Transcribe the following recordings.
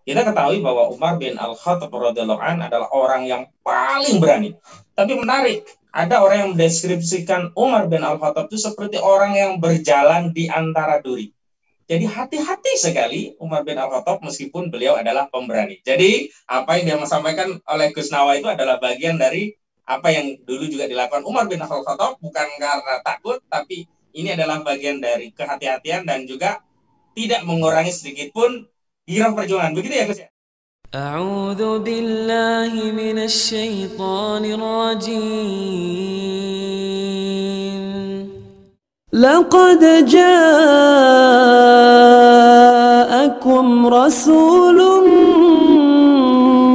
Kita ketahui bahwa Umar bin Al-Khattab radhiyallahu an adalah orang yang paling berani. Tapi menarik, ada orang yang mendeskripsikan Umar bin Al-Khattab itu seperti orang yang berjalan di antara duri. Jadi hati-hati sekali Umar bin Al-Khattab meskipun beliau adalah pemberani. Jadi apa yang dia sampaikan oleh Gus Nawa itu adalah bagian dari apa yang dulu juga dilakukan Umar bin Al-Khattab, bukan karena takut, tapi ini adalah bagian dari kehati-hatian dan juga tidak mengurangi sedikit pun girang perjuangan. Begitu ya Gus ya? أعوذ بالله من الشيطان الرجيم. لقد جاءكم رسول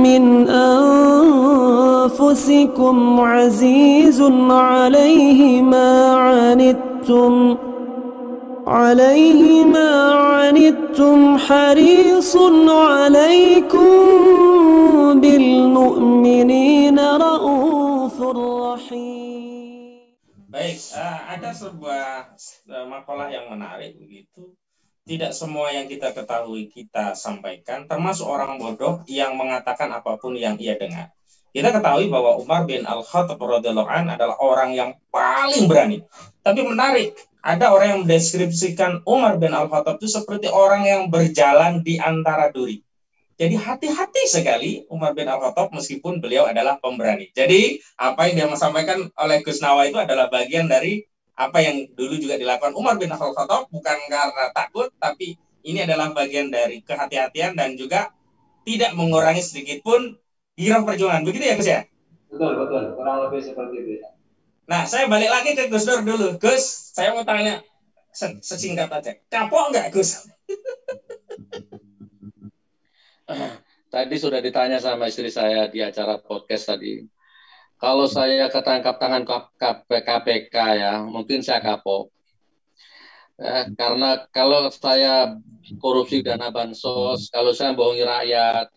من أنفسكم عزيز عليه ما عنتم حريص عليكم بالمؤمنين رؤوف رحيم. Baik, ada sebuah makalah yang menarik begitu. Tidak semua yang kita ketahui kita sampaikan, termasuk orang bodoh yang mengatakan apapun yang ia dengar. Kita ketahui bahwa Umar bin Al-Khattab radhiyallahu an adalah orang yang paling berani. Tapi menarik, ada orang yang mendeskripsikan Umar bin Al-Khattab itu seperti orang yang berjalan di antara duri. Jadi hati-hati sekali Umar bin Al-Khattab meskipun beliau adalah pemberani. Jadi apa yang dia sampaikan oleh Gus Nawa itu adalah bagian dari apa yang dulu juga dilakukan Umar bin Al-Khattab, bukan karena takut, tapi ini adalah bagian dari kehati-hatian dan juga tidak mengurangi sedikit pun girang perjuangan. Begitu ya Gus ya? Betul, betul. Kurang lebih seperti itu ya. Nah, saya balik lagi ke Gus Dur dulu. Gus, saya mau tanya sesingkat aja. Kapok nggak Gus? Tadi sudah ditanya sama istri saya di acara podcast tadi. Kalau saya ketangkap tangan KPK ya, mungkin saya kapok. Karena kalau saya korupsi dana bansos, kalau saya bohongi rakyat,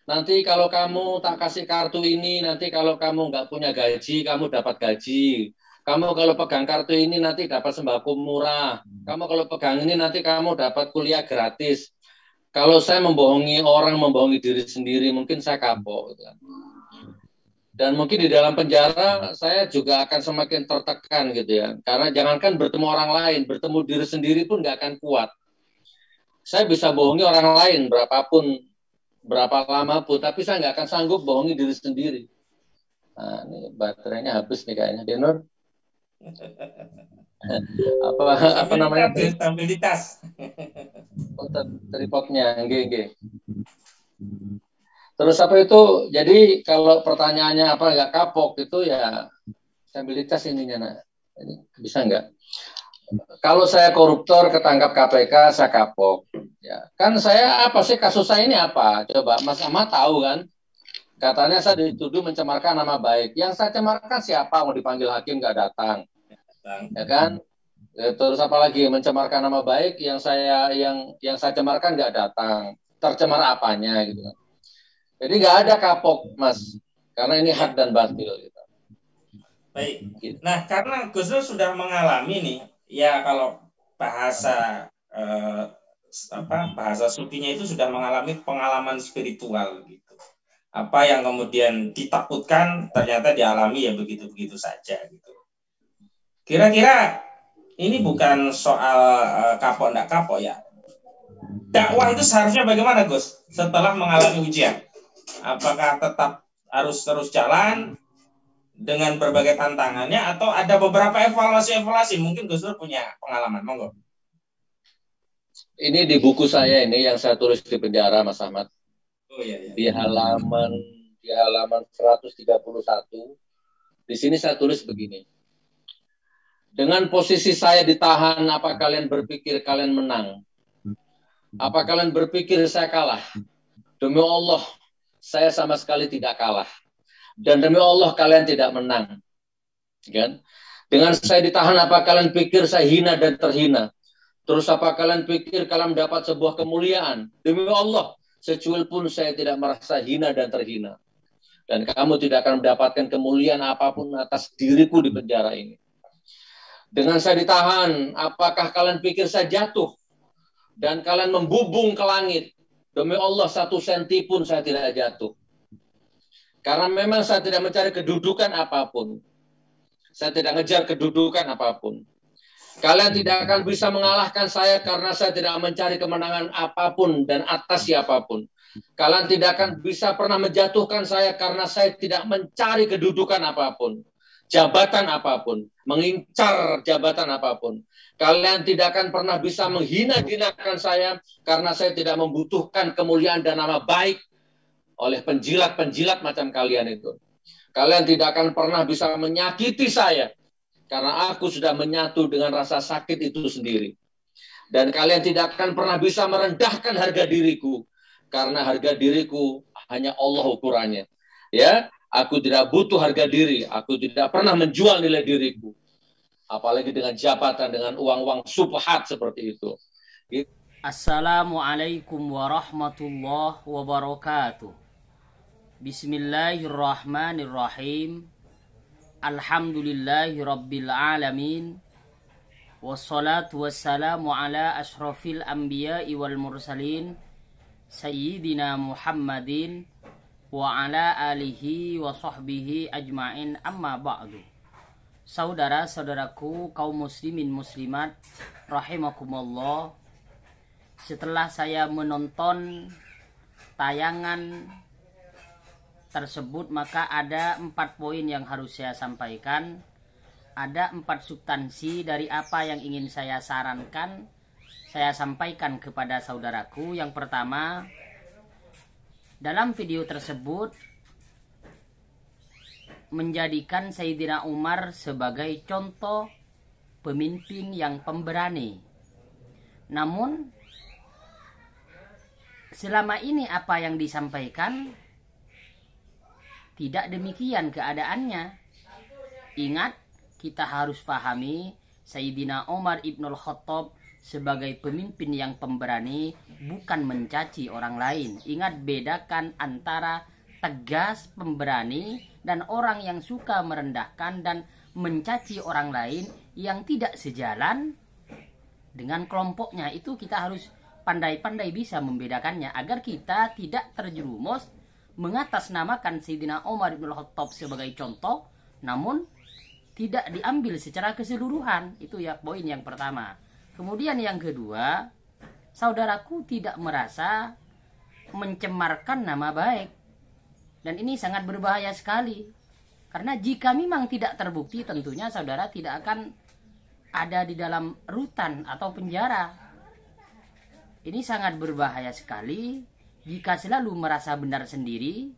nanti kalau kamu tak kasih kartu ini, nanti kalau kamu nggak punya gaji, kamu dapat gaji. Kamu kalau pegang kartu ini nanti dapat sembako murah. Kamu kalau pegang ini nanti kamu dapat kuliah gratis. Kalau saya membohongi orang, membohongi diri sendiri, mungkin saya kapok. Dan mungkin di dalam penjara saya juga akan semakin tertekan gitu ya. Karena jangankan bertemu orang lain, bertemu diri sendiri pun nggak akan kuat. Saya bisa bohongi orang lain berapapun, berapa lama pun, tapi saya nggak akan sanggup bohongi diri sendiri. Nah, ini baterainya habis nih kayaknya. Denur? apa namanya? Sambil di tas. Tripodnya, enggak. Terus apa itu? Jadi kalau pertanyaannya apa nggak kapok itu ya stabilitas ininya, nah. Ini bisa nggak? Kalau saya koruptor ketangkap KPK, saya kapok. Ya, kan saya apa sih kasus saya ini apa? Coba Mas Ahmad tahu kan? Katanya saya dituduh mencemarkan nama baik. Yang saya cemarkan siapa? Mau dipanggil hakim nggak datang, ya kan? Terus apa lagi? Mencemarkan nama baik yang saya cemarkan nggak datang. Tercemar apanya gitu? Jadi nggak ada kapok, Mas, karena ini hak dan batil. Gitu. Baik. Nah, karena Gus Dur sudah mengalami nih, ya kalau bahasa bahasa sufinya itu sudah mengalami pengalaman spiritual gitu. Apa yang kemudian ditakutkan ternyata dialami ya begitu-begitu saja gitu. Kira-kira ini bukan soal kapok nggak kapok ya. Dakwah itu seharusnya bagaimana Gus setelah mengalami ujian? Apakah tetap harus terus jalan dengan berbagai tantangannya atau ada beberapa evaluasi mungkin Gus Dur punya pengalaman, monggo. Ini di buku saya ini yang saya tulis di penjara, Mas Ahmad. Oh, iya. Di halaman 131. Di sini saya tulis begini. Dengan posisi saya ditahan, apa kalian berpikir kalian menang? Apa kalian berpikir saya kalah? Demi Allah, saya sama sekali tidak kalah. Dan demi Allah kalian tidak menang. Kan? Dengan saya ditahan, apa kalian pikir saya hina dan terhina? Terus apa kalian pikir kalian mendapat sebuah kemuliaan? Demi Allah, secuil pun saya tidak merasa hina dan terhina. Dan kamu tidak akan mendapatkan kemuliaan apapun atas diriku di penjara ini. Dengan saya ditahan, apakah kalian pikir saya jatuh? Dan kalian membubung ke langit? Demi Allah 1 senti pun saya tidak jatuh. Karena memang saya tidak mencari kedudukan apapun. Saya tidak ngejar kedudukan apapun. Kalian tidak akan bisa mengalahkan saya karena saya tidak mencari kemenangan apapun dan atas siapapun. Kalian tidak akan bisa pernah menjatuhkan saya karena saya tidak mencari kedudukan apapun, jabatan apapun, mengincar jabatan apapun. Kalian tidak akan pernah bisa menghina-hinakan saya karena saya tidak membutuhkan kemuliaan dan nama baik oleh penjilat-penjilat macam kalian itu. Kalian tidak akan pernah bisa menyakiti saya karena aku sudah menyatu dengan rasa sakit itu sendiri. Dan kalian tidak akan pernah bisa merendahkan harga diriku karena harga diriku hanya Allah ukurannya. Ya, aku tidak butuh harga diri, aku tidak pernah menjual nilai diriku. Apalagi dengan jabatan, dengan uang-uang subhat seperti itu. Assalamualaikum warahmatullahi wabarakatuh. Bismillahirrahmanirrahim. Alhamdulillahi rabbil alamin. Wassalatu wassalamu ala ashrafil anbiya'i wal mursalin Sayyidina Muhammadin wa ala alihi wa sahbihi ajma'in, amma ba'du. Saudara-saudaraku kaum muslimin muslimat rahimakumullah, setelah saya menonton tayangan tersebut, maka ada 4 poin yang harus saya sampaikan. Ada 4 substansi dari apa yang ingin saya sarankan, saya sampaikan kepada saudaraku. Yang pertama, dalam video tersebut menjadikan Sayyidina Umar sebagai contoh pemimpin yang pemberani. Namun selama ini apa yang disampaikan tidak demikian keadaannya. Ingat, kita harus pahami Sayyidina Umar Ibnul Khattab sebagai pemimpin yang pemberani, bukan mencaci orang lain. Ingat, bedakan antara tegas pemberani dan orang yang suka merendahkan dan mencaci orang lain yang tidak sejalan dengan kelompoknya. Itu kita harus pandai-pandai bisa membedakannya agar kita tidak terjerumus mengatasnamakan Sayyidina Umar bin Khattab sebagai contoh, namun tidak diambil secara keseluruhan. Itu ya poin yang pertama. Kemudian yang kedua, saudaraku tidak merasa mencemarkan nama baik. Dan ini sangat berbahaya sekali. Karena jika memang tidak terbukti, tentunya saudara tidak akan ada di dalam rutan atau penjara. Ini sangat berbahaya sekali jika selalu merasa benar sendiri,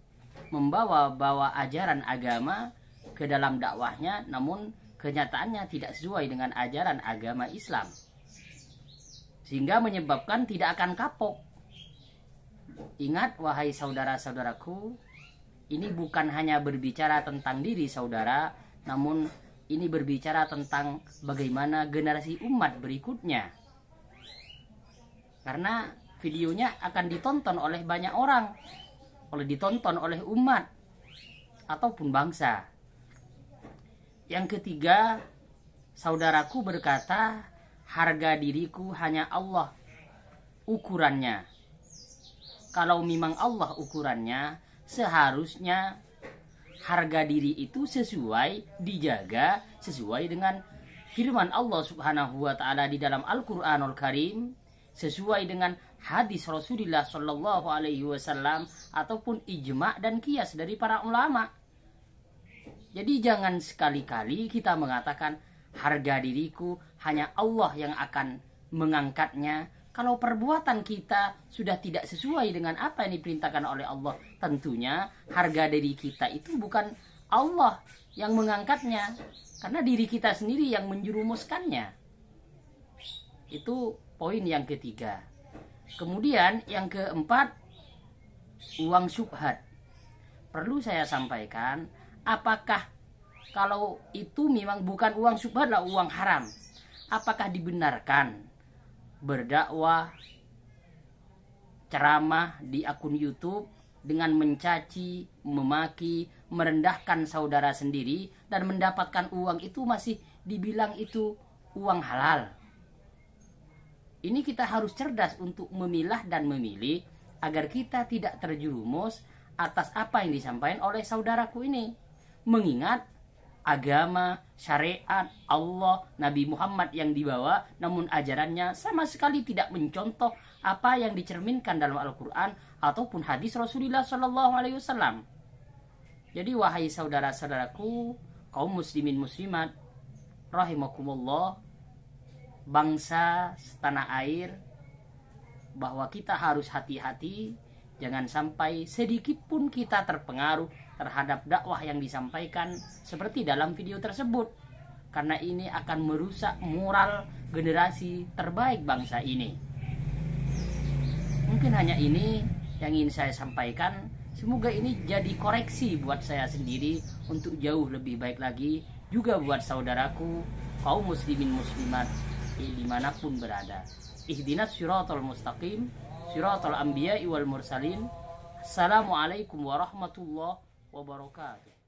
membawa ajaran agama ke dalam dakwahnya, namun kenyataannya tidak sesuai dengan ajaran agama Islam, sehingga menyebabkan tidak akan kapok. Ingat wahai saudara-saudaraku, ini bukan hanya berbicara tentang diri saudara, namun ini berbicara tentang bagaimana generasi umat berikutnya. Karena videonya akan ditonton oleh banyak orang, ditonton oleh umat ataupun bangsa. Yang ketiga, saudaraku berkata, harga diriku hanya Allah ukurannya. Kalau memang Allah ukurannya, seharusnya harga diri itu sesuai, dijaga sesuai dengan firman Allah Subhanahu wa taala di dalam Al-Qur'anul Karim, sesuai dengan hadis Rasulullah Shallallahu Alaihi Wasallam ataupun ijma dan kias dari para ulama. Jadi jangan sekali-kali kita mengatakan harga diriku hanya Allah yang akan mengangkatnya. Kalau perbuatan kita sudah tidak sesuai dengan apa yang diperintahkan oleh Allah, tentunya harga diri kita itu bukan Allah yang mengangkatnya, karena diri kita sendiri yang menjerumuskannya. Itu poin yang ketiga. Kemudian yang keempat, uang syubhat. Perlu saya sampaikan, apakah kalau itu memang bukan uang syubhat, lah uang haram, apakah dibenarkan berdakwah, ceramah di akun YouTube dengan mencaci, memaki, merendahkan saudara sendiri dan mendapatkan uang itu masih dibilang itu uang halal? Ini kita harus cerdas untuk memilah dan memilih agar kita tidak terjerumus atas apa yang disampaikan oleh saudaraku ini. Mengingat agama, syariat, Allah, Nabi Muhammad yang dibawa, namun ajarannya sama sekali tidak mencontoh apa yang dicerminkan dalam Al-Quran ataupun hadis Rasulullah SAW. Jadi wahai saudara-saudaraku, kaum muslimin muslimat, rahimakumullah, bangsa tanah air, bahwa kita harus hati-hati, jangan sampai sedikit pun kita terpengaruh terhadap dakwah yang disampaikan seperti dalam video tersebut, karena ini akan merusak moral generasi terbaik bangsa ini. Mungkin hanya ini yang ingin saya sampaikan. Semoga ini jadi koreksi buat saya sendiri untuk jauh lebih baik lagi, juga buat saudaraku kaum muslimin muslimat dimanapun berada. Ihdinas siratal mustaqim, siratal anbiya'i wal mursalin. Assalamualaikum warahmatullahi wabarakatuh.